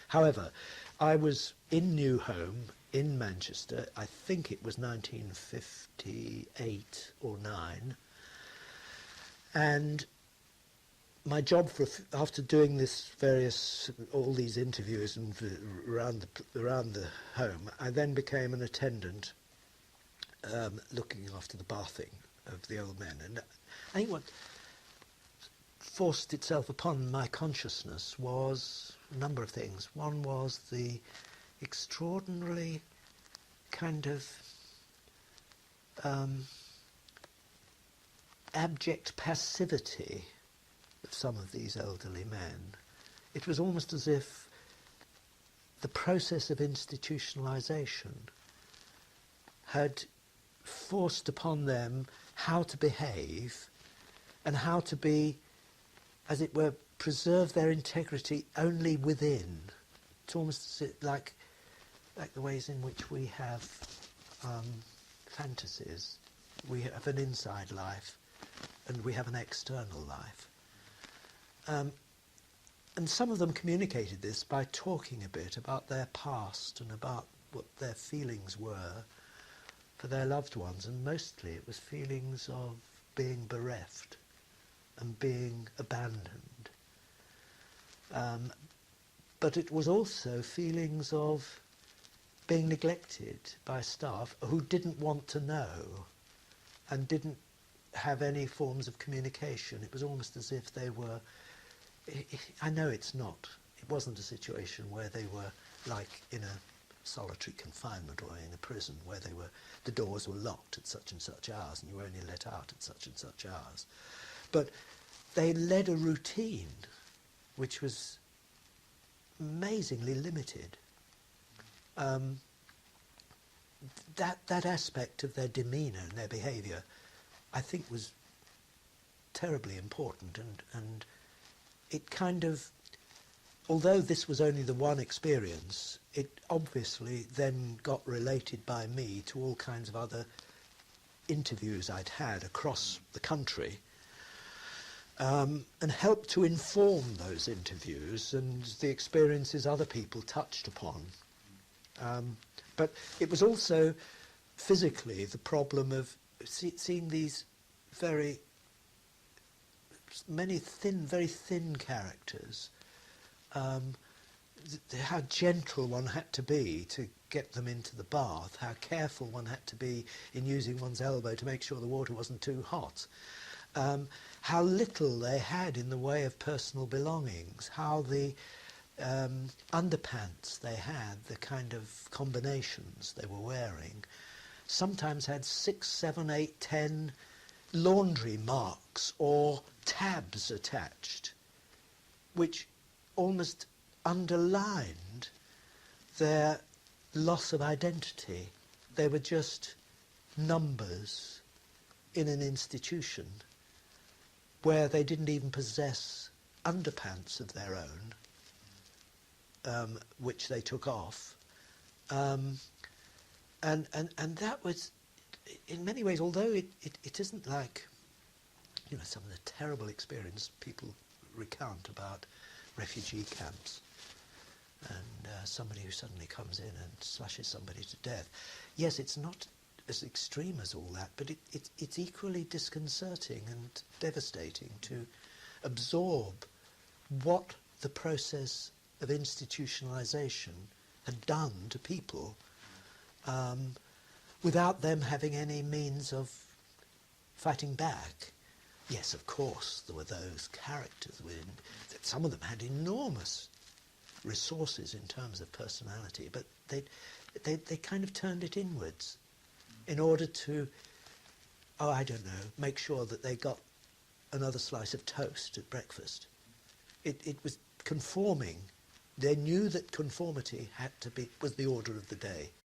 However, I was in New Home in Manchester, I think it was 1958 or 9, and my job after doing all these interviews and around the home, I then became an attendant, looking after the bathing of the old men. And I think what forced itself upon my consciousness was a number of things. One was the extraordinarily kind of abject passivity of some of these elderly men. It was almost as if the process of institutionalization had forced upon them how to behave and how to be, as it were, preserve their integrity only within. It's almost like the ways in which we have fantasies. We have an inside life and we have an external life. And some of them communicated this by talking a bit about their past and about what their feelings were for their loved ones, and mostly it was feelings of being bereft and being abandoned. But it was also feelings of being neglected by staff who didn't want to know and didn't have any forms of communication. It was almost as if they were, I know it wasn't a situation where they were like in a solitary confinement or in a prison where the doors were locked at such and such hours and you were only let out at such and such hours. But they led a routine which was amazingly limited. That aspect of their demeanour and their behaviour, I think, was terribly important, and it kind of, although this was only the one experience, it obviously then got related by me to all kinds of other interviews I'd had across the country, and helped to inform those interviews and the experiences other people touched upon. But it was also physically the problem of seeing these very thin characters, how gentle one had to be to get them into the bath, how careful one had to be in using one's elbow to make sure the water wasn't too hot, how little they had in the way of personal belongings, how the underpants they had, the kind of combinations they were wearing, sometimes had 6, 7, 8, 10 laundry marks or tabs attached, which almost underlined their loss of identity. They were just numbers in an institution where they didn't even possess underpants of their own, which they took off. And that was, in many ways, although it isn't like, some of the terrible experience people recount about refugee camps and somebody who suddenly comes in and slashes somebody to death. Yes, it's not as extreme as all that, but it's equally disconcerting and devastating to absorb what the process of institutionalization had done to people without them having any means of fighting back. Yes, of course, there were those characters within, that some of them had enormous resources in terms of personality, but they kind of turned it inwards in order to, I don't know, make sure that they got another slice of toast at breakfast. It was conforming. They knew that conformity was the order of the day.